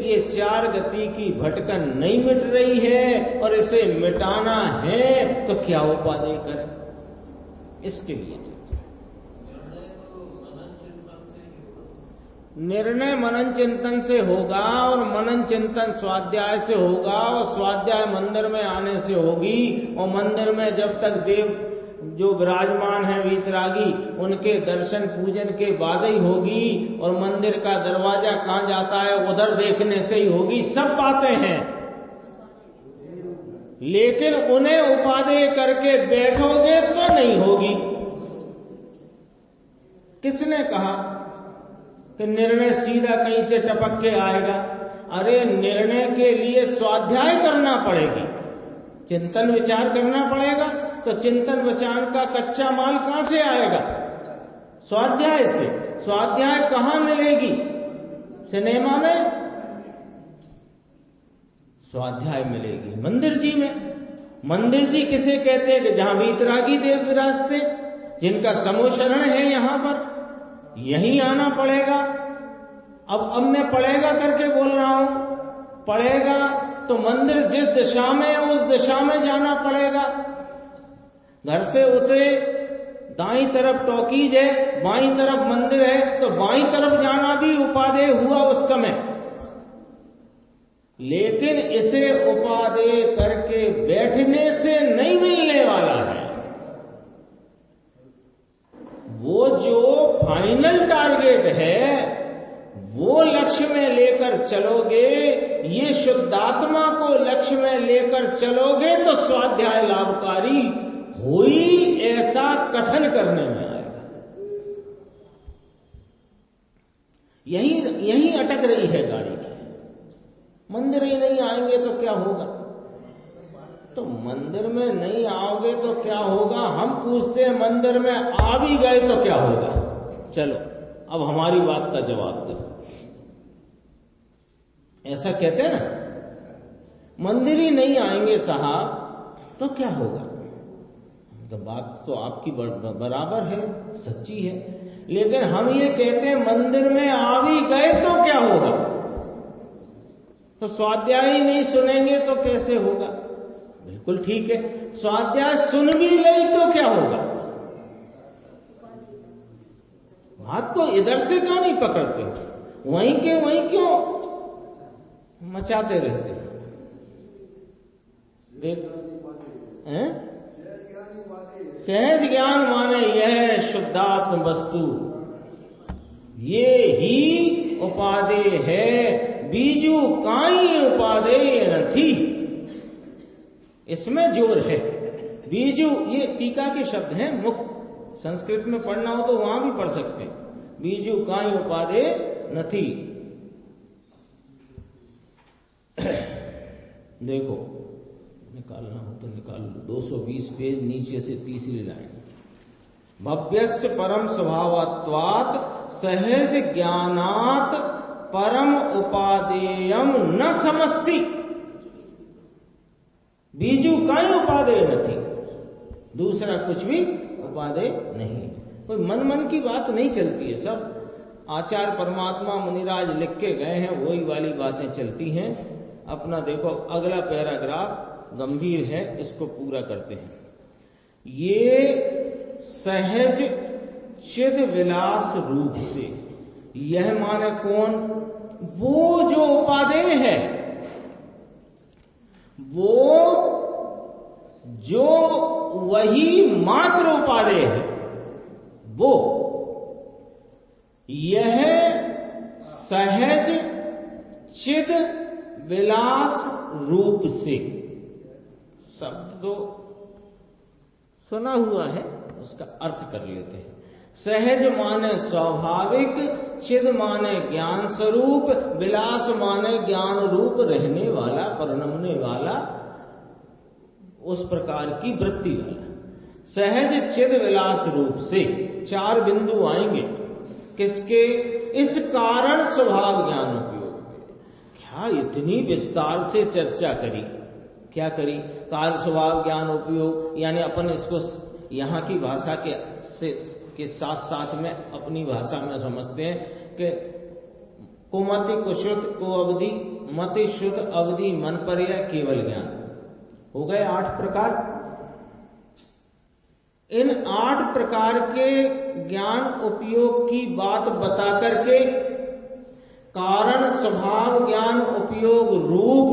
ये चार गति की भटकन नहीं मिट रही है, और इसे मिटाना है तो क्या उपादेय करें, इसके लिए निर्णय मनन चिंतन से होगा, और मनन चिंतन स्वाध्याय से होगा, और स्वाध्याय मंदिर में आने से होगी। और मंदिर में जब तक देव जो विराजमान है वीतरागी, उनके दर्शन पूजन के बाद ही होगी। और मंदिर का दरवाजा कहाँ जाता है उधर देखने से ही होगी। सब बातें हैं, लेकिन उन्हें उपादेय करके बैठोगे तो नहीं होगी। किसने कहा कि निर्णय सीधा कहीं से टपक के आएगा? अरे निर्णय के लिए स्वाध्याय करना पड़ेगी, चिंतन विचार करना पड़ेगा। तो चिंतन विचार का कच्चा माल कहां से आएगा? स्वाध्याय से। स्वाध्याय कहां मिलेगी? सिनेमा में स्वाध्याय मिलेगी मंदिर जी में। मंदिर जी किसे कहते हैं? कि जहां वीतरागी देव विराजते, जिनका समोशरण है यहां पर, यहीं आना पड़ेगा। अब मैं पड़ेगा करके बोल रहा हूं, पड़ेगा तो मंदिर जिस दिशा में है उस दिशा में जाना पड़ेगा। घर से उतरे, दाईं तरफ टॉकीज है, बाईं तरफ मंदिर है, तो बाईं तरफ जाना भी उपादेय हुआ उस समय। लेकिन इसे उपादेय करके बैठने से नहीं मिलने वाला है। वो जो फाइनल टारगेट है वो लक्ष्य में लेकर चलोगे, ये शुद्धात्मा को लक्ष्य में लेकर चलोगे तो स्वाध्याय लाभकारी हुई, ऐसा कथन करने में आएगा। यही अटक रही है गाड़ी। मंदिर ही नहीं आएंगे तो क्या होगा? तो मंदिर में नहीं आओगे तो क्या होगा? हम पूछते हैं मंदिर में आ भी गए तो क्या होगा? चलो अब हमारी बात का जवाब दो। ऐसा कहते हैं ना, मंदिर ही नहीं आएंगे साहब तो क्या होगा? तो बात तो आपकी बराबर है, सच्ची है। लेकिन हम ये कहते हैं मंदिर में आ भी गए तो क्या होगा? तो स्वाध्याय ही नहीं सुनेंगे तो कैसे होगा? बिल्कुल ठीक है, स्वाध्याय सुन भी गई तो क्या होगा? बात को इधर से क्यों नहीं पकड़ते? वहीं के वहीं क्यों मचाते रहते? देख, सहज ज्ञान माने यह शुद्धात्म वस्तु, ये ही उपादेय है, बीजू काई उपादेय नथी। इसमें जोर है। बीजू ये टीका के शब्द हैं, मुक्त संस्कृत में पढ़ना हो तो वहां भी पढ़ सकते हैं। बीजू काई उपादेय नथी। देखो निकालना हो तो निकाल लो, 220 पेज नीचे से तीसरी लाइन। भव्यस्य परम स्वभावत्वात् सहज ज्ञानात् परम उपादेयम न समस्ति। बीजू काई उपादेय नथी, दूसरा कुछ भी उपादेय नहीं। कोई मन की बात नहीं चलती है, सब आचार्य परमात्मा मुनिराज लिख के गए हैं, वही वाली बातें चलती हैं। अपना देखो अगला पैराग्राफ गंभीर है, इसको पूरा करते हैं। ये सहज चिद विलास रूप से, यह माने कौन? वो जो उपादेय है, वो जो वही मात्र उपादेय है, वो यह सहज चिद विलास रूप से। शब्द सुना हुआ है, उसका अर्थ कर लेते हैं। सहज माने स्वाभाविक, चिद माने ज्ञान स्वरूप, विलास माने ज्ञान रूप रहने वाला, परिणमने वाला, उस प्रकार की वृत्ति वाला। सहज चिद विलास रूप से 4 बिंदु आएंगे। किसके? इस कारण स्वभाव ज्ञान उपयोग। क्या इतनी विस्तार से चर्चा करी? क्या करी? काल स्वभाव ज्ञान उपयोग, यानी अपन इसको यहाँ की भाषा के साथ साथ में अपनी भाषा में समझते हैं कि कुमति कुशुत को अवधि, मति शुद्ध अवधि, मन पर यह केवल ज्ञान। हो गए 8 प्रकार। इन 8 प्रकार के ज्ञान उपयोग की बात बता करके कारण स्वभाव ज्ञान उपयोग रूप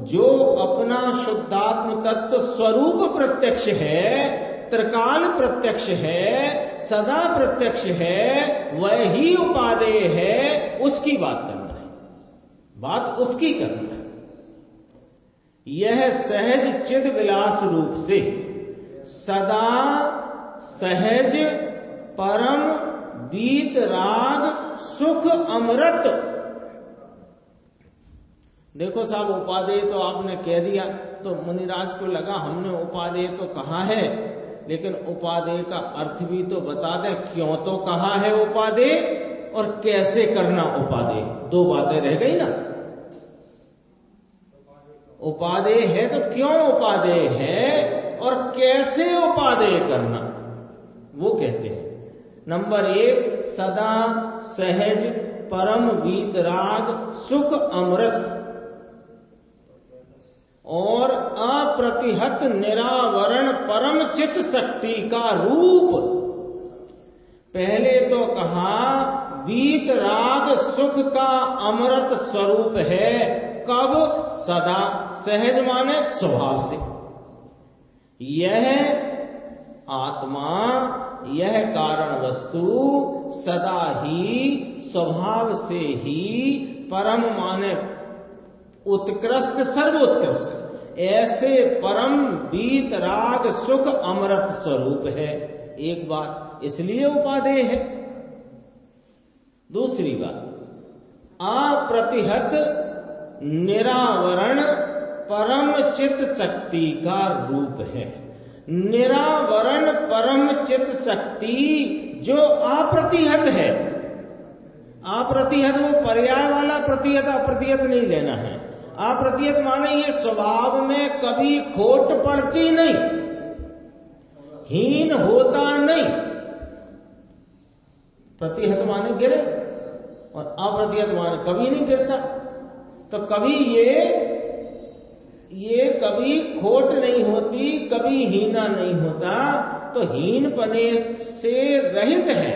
जो अपना शुद्धात्म तत्व स्वरूप प्रत्यक्ष है, त्रिकाल प्रत्यक्ष है, सदा प्रत्यक्ष है, वही उपादेय है, उसकी बात करना है। बात उसकी करना है। यह सहज चिद विलास रूप से सदा सहज परम बीत राग सुख अमृत देखो साहब उपादेय तो आपने कह दिया, तो मुनिराज को लगा हमने उपादेय तो कहा है, लेकिन उपादेय का अर्थ भी तो बता दे, क्यों तो कहा है उपादेय और कैसे करना उपादेय, दो बातें रह गई ना। उपादेय है तो क्यों उपादेय है और कैसे उपादेय करना, वो कहते हैं। नंबर 1, सदा सहज परम वीतराग सुख अमृत और अप्रतिहत निरावरण परम चित शक्ति का रूप। पहले तो कहा वीतराग सुख का अमृत स्वरूप है, कब? सदा। सहज माने स्वभाव से। यह आत्मा, यह कारण वस्तु सदा ही स्वभाव से ही परम माने उत्कृष्ट सर्वोत्कृष्ट, ऐसे परम वीतराग सुख अमृत स्वरूप है। एक बात, इसलिए उपादेय है। दूसरी बात, अप्रतिहत निरावरण परम चित शक्ति का रूप है। निरावरण परम चित शक्ति जो अप्रतिहत है। अप्रतिहत वो पर्याय वाला प्रतिहत अप्रतिहत नहीं लेना है। अप्रतिहत माने ये स्वभाव में कभी खोट पड़ती नहीं, हीन होता नहीं। प्रतिहत माने गिरे और अप्रतिहत माने कभी नहीं गिरता। तो कभी ये कभी खोट नहीं होती, कभी हीना नहीं होता। तो हीन पने से रहित है,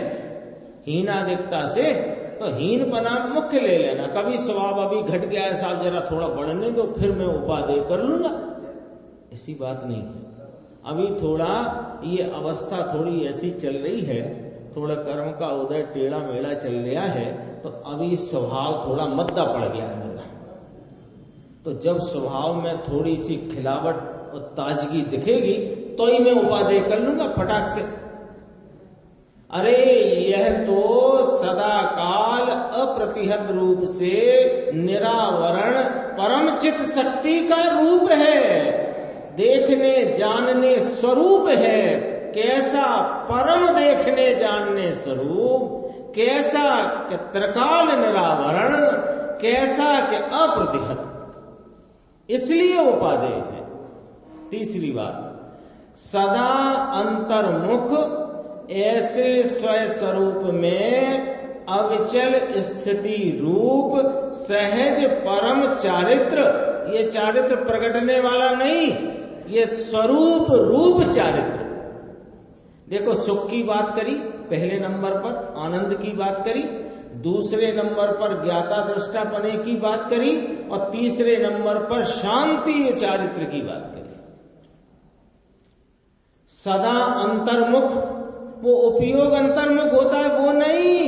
हीनादिकता से। तो हीन पना मुख्य ले लेना। कभी स्वभाव अभी घट गया है साहब, जरा थोड़ा बढ़ने दो फिर मैं उपादेय कर लूंगा, ऐसी बात नहीं है। अभी थोड़ा ये अवस्था थोड़ी ऐसी चल रही है, थोड़ा कर्म का उदय टेढ़ा मेढ़ा चल रहा है, तो अभी स्वभाव थोड़ा मद्दा पड़ गया है मेरा। तो जब स्वभाव में थोड़ी सी खिलावट और ताजगी दिखेगी तो ही मैं उपादेय कर लूंगा फटाक से। अरे यह तो सदा काल अप्रतिहत रूप से निरावरण परम चित शक्ति का रूप है, देखने जानने स्वरूप है। कैसा? परम देखने जानने स्वरूप। कैसा? कि त्रिकाल निरावरण। कैसा? कि अप्रतिहत, इसलिए उपादेय है। तीसरी बात, सदा अंतर्मुख, ऐसे स्वयं स्वरूप में अविचल स्थिति रूप सहज परम चारित्र। ये चारित्र प्रकटने वाला नहीं, ये स्वरूप रूप चारित्र। देखो, सुख की बात करी पहले नंबर पर, आनंद की बात करी दूसरे नंबर पर, ज्ञाता दृष्टापने की बात करी, और तीसरे नंबर पर शांति चारित्र की बात करी। सदा अंतर्मुख, वो उपयोग अंतर्मुख होता है वो नहीं।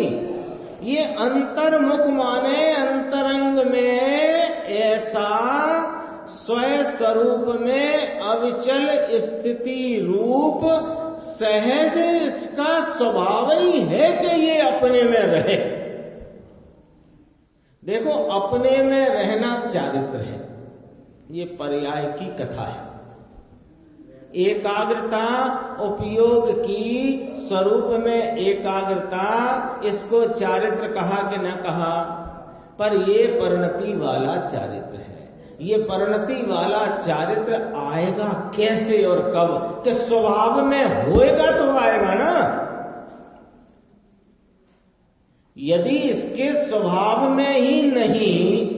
ये अंतर्मुख माने अंतरंग में ऐसा स्वयं स्वरूप में अविचल स्थिति रूप सहज, इसका स्वभाव ही है कि ये अपने में रहे। देखो, अपने में रहना चारित्र है, ये पर्याय की कथा है। एकाग्रता उपयोग की, स्वरूप में एकाग्रता, इसको चारित्र कहा कि न कहा, पर ये परिणति वाला चारित्र है। ये परिणति वाला चारित्र आएगा कैसे और कब? कि स्वभाव में होएगा तो आएगा ना। यदि इसके स्वभाव में ही नहीं,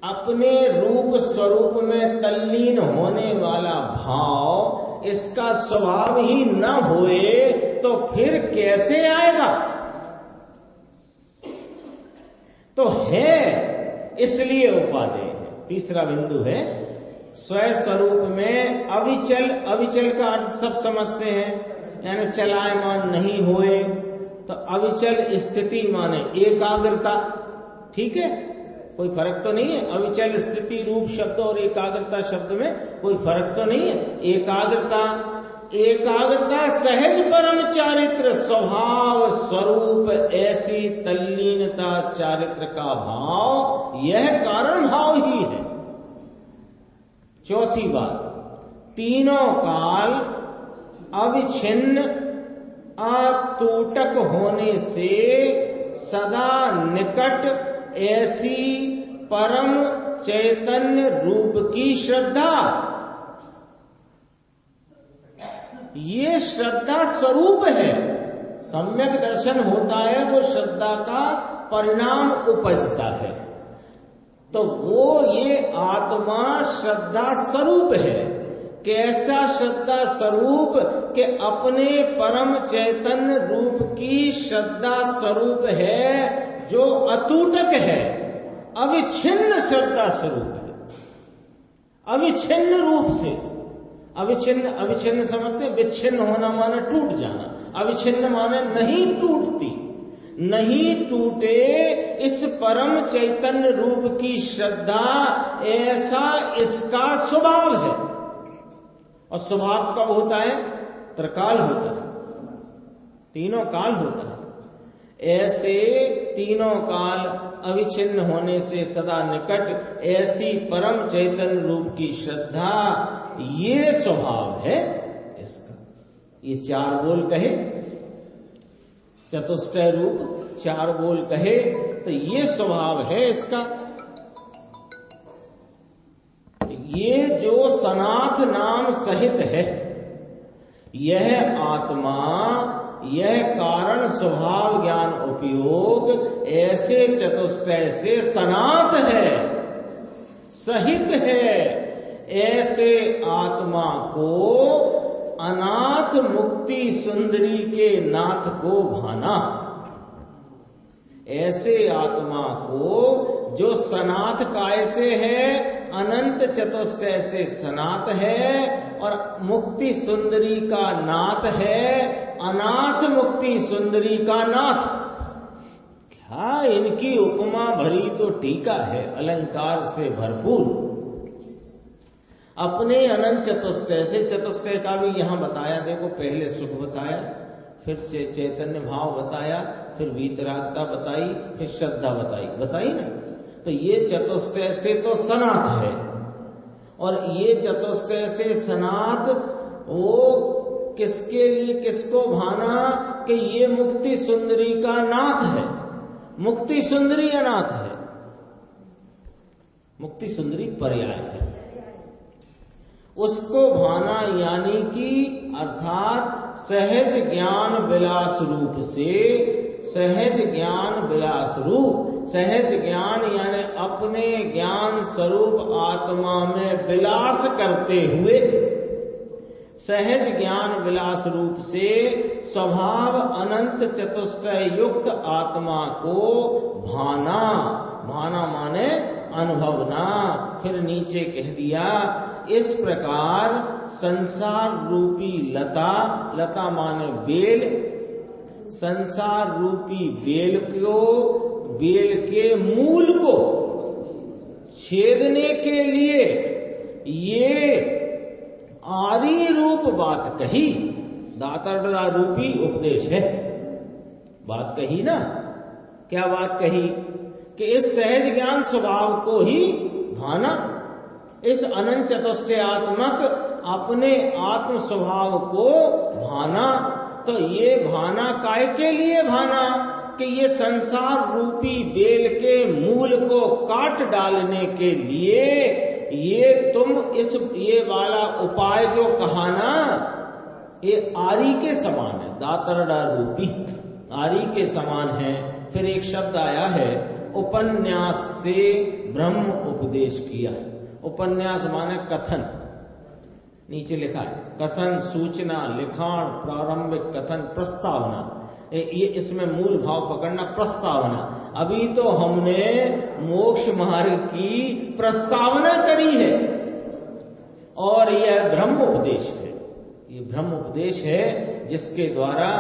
अपने रूप स्वरूप में तल्लीन होने वाला भाव, इसका स्वभाव ही न होए तो फिर कैसे आएगा? तो है, इसलिए उपादेय है। तीसरा बिंदु है स्वयं स्वरूप में अविचल। अविचल का अर्थ सब समझते हैं, यानी चलायमान नहीं होए। तो अविचल स्थिति माने एकाग्रता। ठीक है, कोई फर्क तो नहीं है। अविचल स्थिति रूप शब्द और एकाग्रता शब्द में कोई फर्क तो नहीं है। एकाग्रता एकाग्रता सहज परम चारित्र स्वभाव स्वरूप ऐसी तल्लीनता चारित्र का भाव, यह कारण भाव ही है। चौथी बात, तीनों काल अविच्छिन्न अतूटक होने से सदा निकट ऐसी परम चैतन्य रूप की श्रद्धा, ये श्रद्धा स्वरूप है। सम्यक दर्शन होता है, वो श्रद्धा का परिणाम उपजता है। तो वो ये आत्मा श्रद्धा स्वरूप है। कैसा श्रद्धा स्वरूप कि अपने परम चैतन्य रूप की श्रद्धा स्वरूप है, जो अतूटक है, अविच्छिन्न श्रद्धा स्वरूप है। अविच्छिन्न रूप से, अविच्छिन्न समझते, विच्छिन्न होना माने टूट जाना, अविच्छिन्न माने नहीं टूटती, नहीं टूटे इस परम चैतन्य रूप की श्रद्धा, ऐसा इसका स्वभाव है। और स्वभाव कब होता है? त्रिकाल होता है, तीनों काल होता है। ऐसे तीनों काल अविच्छिन्न होने से सदा निकट ऐसी परम चैतन्य रूप की श्रद्धा, ये स्वभाव है इसका। ये चार बोल कहे, चतुष्टय रूप चार बोल कहे, तो ये स्वभाव है इसका। ये जो सनाथ नाम सहित है, यह आत्मा, यह कारण स्वभाव ज्ञान उपयोग ऐसे चतुष्टय से सनाथ है, सहित है। ऐसे आत्मा को अनाथ मुक्ति सुंदरी के नाथ को भाना, ऐसे आत्मा को जो सनाथ काय से है, अनंत चतुष्टय से सनाथ है और मुक्ति सुंदरी का नाथ है, अनाथ मुक्ति सुंदरी का नाथ। क्या इनकी उपमा भरी तो टीका है, अलंकार से भरपूर। अपने अनंत चतुष्टय से, चतुष्टय का भी यहां बताया, देखो पहले सुख बताया, फिर चैतन्य भाव बताया, फिर वीतरागता बताई, फिर श्रद्धा बताई ना। तो ये चतुष्टय से तो सनाथ है, और ये चतुष्टय से सनाथ वो किसके लिए, किसको भाना कि ये मुक्ति सुंदरी का नाथ है। मुक्ति सुंदरी अनाथ है, मुक्ति सुंदरी पर्याय है, उसको भाना, यानी कि अर्थात सहज ज्ञान विलास रूप से, सहज ज्ञान विलास रूप, सहज ज्ञान यानी अपने ज्ञान स्वरूप आत्मा में विलास करते हुए, सहज ज्ञान विलास रूप से स्वभाव अनंत चतुष्टय युक्त आत्मा को भाना, भाना माने अनुभवना। फिर नीचे कह दिया, इस प्रकार संसार रूपी लता, लता माने बेल, संसार रूपी बेल को, बेल के मूल को छेदने के लिए ये आदि रूप बात कही, दातरडा रूपी उपदेश है। बात कही ना, क्या बात कही कि इस सहज ज्ञान स्वभाव को ही भाना, इस अनंत चतुष्टय आत्मक अपने आत्म स्वभाव को भाना। तो ये भाना काय के लिए भाना कि ये संसार रूपी बेल के मूल को काट डालने के लिए ये तुम इस ये वाला उपाय जो कहा ना, ये आरी के समान है, दातरडा रूपी आरी के समान है। फिर एक शब्द आया है, उपन्यास से ब्रह्म उपदेश किया। उपन्यास माने कथन, नीचे लिखा है कथन, सूचना, लिखाण, प्रारंभिक कथन, प्रस्तावना। ये इसमें मूल भाव पकड़ना, प्रस्तावना। अभी तो हमने मोक्ष मार्ग की प्रस्तावना करी है और यह ब्रह्म उपदेश है। ये ब्रह्म उपदेश है जिसके द्वारा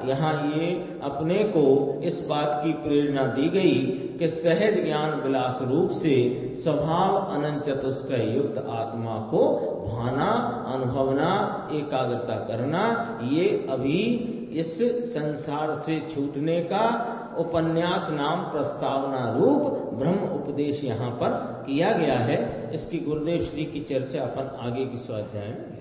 यहाँ ये अपने को इस बात की प्रेरणा दी गई कि सहज ज्ञान विलास रूप से स्वभाव अनंत चतुष्टय युक्त आत्मा को भाना, अनुभवना, एकाग्रता करना, ये अभी इस संसार से छूटने का उपन्यास नाम प्रस्तावना रूप ब्रह्म उपदेश यहाँ पर किया गया है। इसकी गुरुदेव श्री की चर्चा अपन आगे की स्वाध्याय में